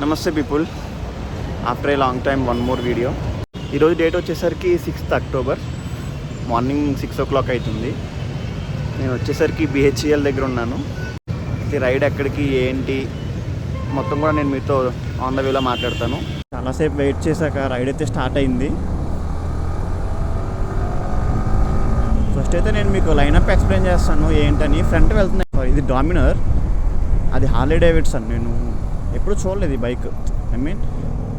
నమస్తే people, after a long time one more video. ఈరోజు date వచ్చేసరికి 6th October మార్నింగ్ 6 o'clock అవుతుంది. నేను వచ్చేసరికి BHEL దగ్గర ఉన్నాను. ఈ రైడ్ ఎక్కడికి ఏంటి మొత్తం కూడా నేను మీతో ఆన్ ద వేలో మాట్లాడతాను. చాలాసేపు వెయిట్ చేశాక రైడ్ అయితే స్టార్ట్ అయింది. ఫస్ట్ అయితే నేను మీకు లైనప్ ఎక్స్ప్లెయిన్ చేస్తాను ఏంటని. ఫ్రంట్ వెళ్తున్నాయి, ఇది డామినర్, అది హార్లీ డేవిడ్సన్. నేను ఎప్పుడు చూడలేదు ఈ బైక్. ఐ మీన్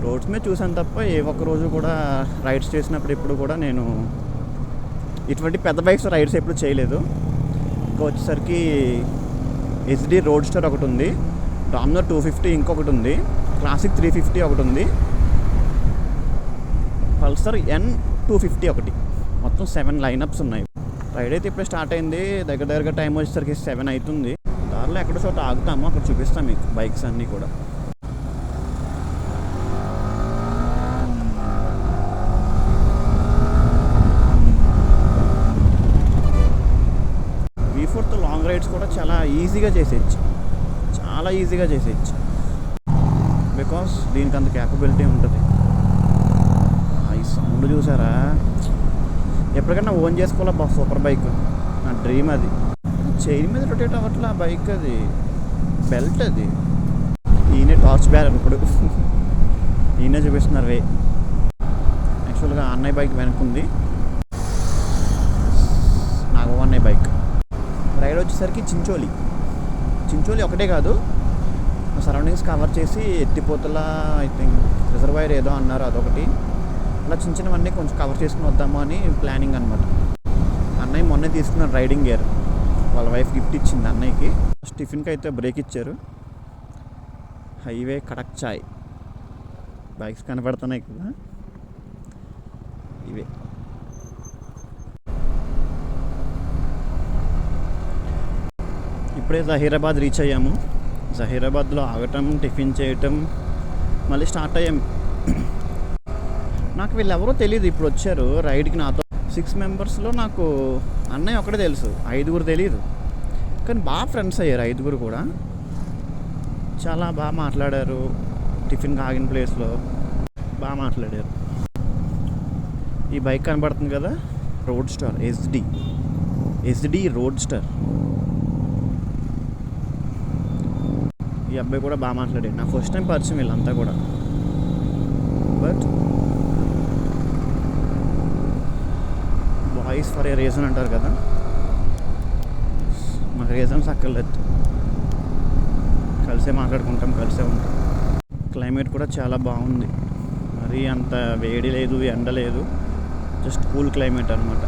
రోడ్స్ మీద చూసాను తప్ప ఏ ఒక్క రోజు కూడా రైడ్స్ చేసినప్పుడు ఇప్పుడు కూడా నేను ఇటువంటి పెద్ద బైక్స్ రైడ్స్ ఎప్పుడు చేయలేదు. ఇంకా వచ్చేసరికి HD రోడ్స్టర్ ఒకటి ఉంది, డామినర్ 250 ఇంకొకటి ఉంది, క్లాసిక్ 350 ఒకటి ఉంది, పల్సర్ N250 ఒకటి. మొత్తం 7 లైనప్స్ ఉన్నాయి. రైడ్ అయితే ఇప్పుడు స్టార్ట్ అయింది. దగ్గరగా టైం వచ్చేసరికి 7 అవుతుంది. దారిలో ఎక్కడో చోట ఆగుతాము, అక్కడ చూపిస్తాం మీకు బైక్స్ అన్నీ కూడా. V4తో లాంగ్ రైడ్స్ కూడా చాలా ఈజీగా చేసేయచ్చు, చాలా ఈజీగా చేసేయచ్చు. బికాస్ దీనికి అంత క్యాపబిలిటీ ఉంటుంది. ఈ సౌండ్ చూసారా? ఎప్పటికైనా ఓన్ చేసుకోవాలా సూపర్ బైక్, నా డ్రీమ్ అది. చైన్ మీద రొటేట్ అవ్వట్లా బైక్, అది బెల్ట్. అది ఈయనే టార్చ్ బ్యారర్. ఇప్పుడు ఈయనే చూపిస్తున్నారు వే. యాక్చువల్గా అన్నయ్య బైక్ వెనుకుంది, నాకు అన్నయ్య బైక్. రైడ్ వచ్చేసరికి చించోలి ఒకటే కాదు, సరౌండింగ్స్ కవర్ చేసి ఎత్తిపోతల ఐ థింక్ రిజర్వాయర్ ఏదో అన్నారు, అదొకటి. అలా చిన్నవన్నీ కొంచెం కవర్ చేసుకుని వద్దాము అని ప్లానింగ్ అనమాట. అన్నయ్య మొన్నే తీసుకున్నాడు రైడింగ్ గేర్, వాళ్ళ వైఫ్ గిఫ్ట్ ఇచ్చింది అన్నయ్యకి. టిఫిన్కి అయితే బ్రేక్ ఇచ్చారు. హైవే కడక్ చాయ్. బైక్స్ కనపడుతున్నాయి కదా ఇవే. ఇప్పుడే జహీరాబాద్ రీచ్ అయ్యాము. జహీరాబాద్లో ఆగటం, టిఫిన్ చేయటం, మళ్ళీ స్టార్ట్ అయ్యాము. నాకు వీళ్ళెవరో తెలియదు, ఇప్పుడు వచ్చారు రైడ్కి నాతో. 6 మెంబర్స్లో నాకు అన్నయ్య ఒకటే తెలుసు, 5 తెలియదు. కానీ బాగా ఫ్రెండ్స్ అయ్యారు 5 కూడా. చాలా బాగా మాట్లాడారు. టిఫిన్కి ఆగిన ప్లేస్లో బాగా మాట్లాడారు. ఈ బైక్ కనబడుతుంది కదా, రోడ్స్టర్ SD రోడ్స్టర్. ఈ అబ్బాయి కూడా బాగా మాట్లాడాడు. నా ఫస్ట్ టైం పరిచయం వీళ్ళంతా కూడా. But boys for a reason అంటారు కదా, మాకు రీజన్స్ అక్కర్లేదు, కలిసే మాట్లాడుకుంటాం, కలిసే ఉంటాం. క్లైమేట్ కూడా చాలా బాగుంది. మరీ అంత వేడి లేదు, ఎండ లేదు, జస్ట్ కూల్ క్లైమేట్ అనమాట.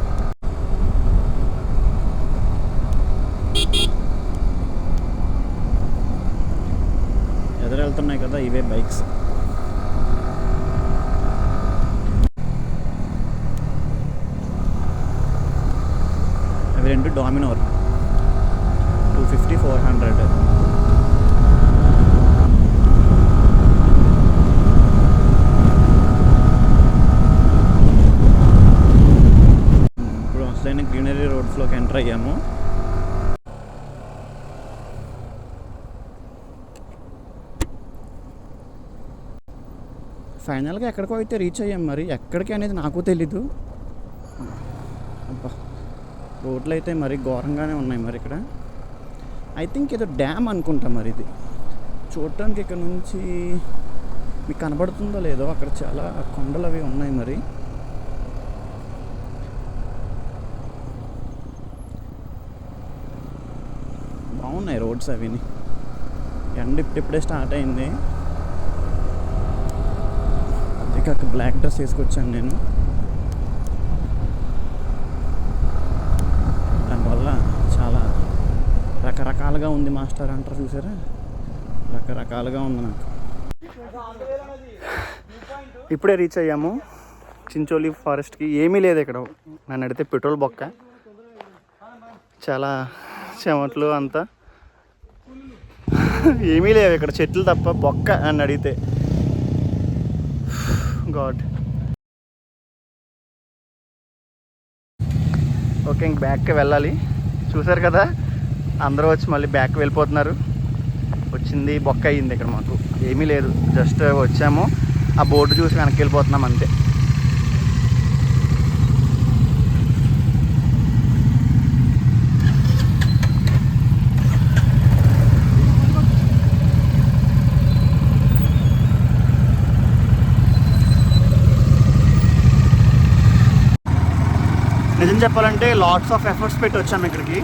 ఎదురు వెళ్తున్నాయి కదా ఇవే బైక్స్. అవి 2 డామినోర్ 250, 400. ఇప్పుడు అసలైన గ్రీనరీ రోడ్స్లోకి ఎంటర్ అయ్యాము. ఫైనల్గా ఎక్కడికో అయితే రీచ్ అయ్యాం. మరి ఎక్కడికి అనేది నాకు తెలీదు. అబ్బా, రోడ్లు అయితే మరి ఘోరంగానే ఉన్నాయి. మరి ఇక్కడ ఐ థింక్ ఏదో డ్యామ్ అనుకుంటా. మరి ఇది చూడటానికి ఇక్కడ నుంచి మీకు కనబడుతుందో లేదో, అక్కడ చాలా కొండలు అవి ఉన్నాయి. మరి బాగున్నాయి రోడ్స్ అవిని. ఎండ ఇప్పుడిప్పుడే స్టార్ట్ అయింది. అక్కడ బ్లాక్ డ్రెస్ వేసుకొచ్చాను నేను. దానివల్ల చాలా రకరకాలుగా ఉంది. మాస్టర్ అంటారు చూసారా, రకరకాలుగా ఉంది నాకు. ఇప్పుడే రీచ్ అయ్యాము చించోలి ఫారెస్ట్కి. ఏమీ లేదు ఇక్కడ, నన్ను అడిగితే పెట్రోల్ బొక్క, చాలా చెమట్లు అంతా. ఏమీ లేవు ఇక్కడ, చెట్లు తప్ప బొక్క అని అడిగితే. గాడ్. ఓకే, ఇంక బ్యాక్కి వెళ్ళాలి. చూసారు కదా, అందరూ వచ్చి మళ్ళీ బ్యాక్ వెళ్ళిపోతున్నారు. వచ్చింది బొక్క అయ్యింది. ఇక్కడ మాకు ఏమీ లేదు, జస్ట్ వచ్చాము, ఆ బోర్డు చూసి వెనక్కి వెళ్ళిపోతున్నాం అంతే. నిజం చెప్పాలంటే లాట్స్ ఆఫ్ ఎఫర్ట్స్ పెట్టి వచ్చాము ఇక్కడికి.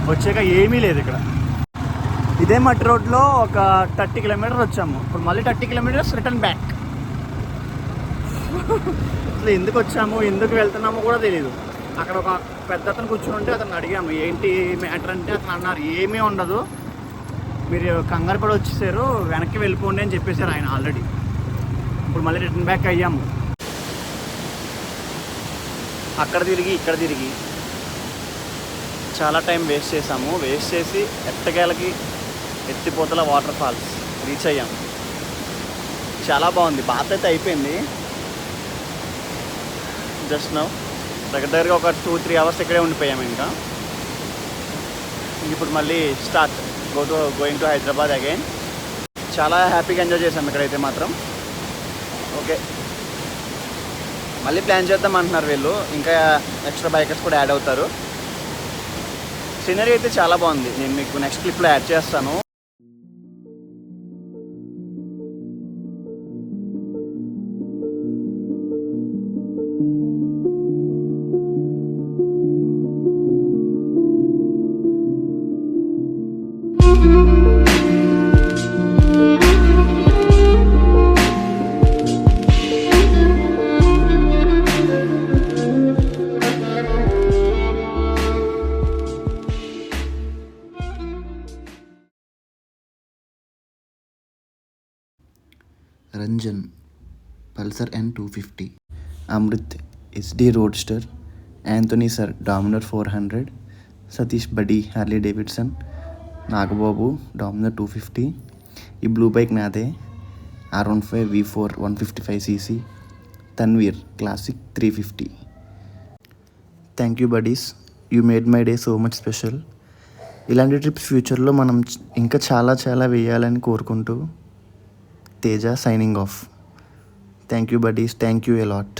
వచ్చాక ఏమీ లేదు ఇక్కడ. ఇదే మట్టి రోడ్లో ఒక 30 కిలోమీటర్స్ వచ్చాము. ఇప్పుడు మళ్ళీ 30 కిలోమీటర్స్ రిటర్న్ బ్యాక్. అసలు ఎందుకు వచ్చాము, ఎందుకు వెళ్తున్నామో కూడా తెలియదు. అక్కడ ఒక పెద్ద అతను కూర్చుని ఉంటే అతను అడిగాము ఏంటి మ్యాటర్ అంటే అతను అన్నారు ఏమీ ఉండదు, మీరు కంగారు పడి వచ్చేసారు, వెనక్కి వెళ్ళిపోండి అని చెప్పేశారు ఆయన ఆల్రెడీ. ఇప్పుడు మళ్ళీ రిటర్న్ బ్యాక్ అయ్యాము. అక్కడ తిరిగి ఇక్కడ తిరిగి చాలా టైం వేస్ట్ చేసాము. వేస్ట్ చేసి ఎట్టకేలకి ఎత్తిపోతల వాటర్ ఫాల్స్ రీచ్ అయ్యాము. చాలా బాగుంది, బాత్ అయితే అయిపోయింది. జస్ట్ నౌ దగ్గరగా ఒక 2-3 అవర్స్ ఇక్కడే ఉండిపోయాము. ఇంకా ఇప్పుడు మళ్ళీ start going to Hyderabad again. చాలా హ్యాపీగా ఎంజాయ్ చేసాము ఇక్కడైతే మాత్రం. ఓకే, మళ్ళీ ప్లాన్ చేద్దాం అంటున్నారు వీళ్ళు, ఇంకా ఎక్స్ట్రా బైకర్స్ కూడా యాడ్ అవుతారు. సీనరీ అయితే చాలా బాగుంది, నేను మీకు నెక్స్ట్ క్లిప్లో యాడ్ చేస్తాను. Ranjan Pulsar N250, Amrit SD roadster, Anthony sir Dominar 400, Satish బడి హార్లీ డేవిడ్సన్, నాగబాబు డామినర్ 250. ఈ బ్లూ బైక్ నాదే, R15 V4 155cc, Tanveer classic 350. Thank you buddies, you made my day so much special. ఇలాంటి ట్రిప్స్ ఫ్యూచర్లో మనం ఇంకా చాలా చాలా వేయాలని కోరుకుంటూ Teja signing off. Thank you buddies, thank you a lot.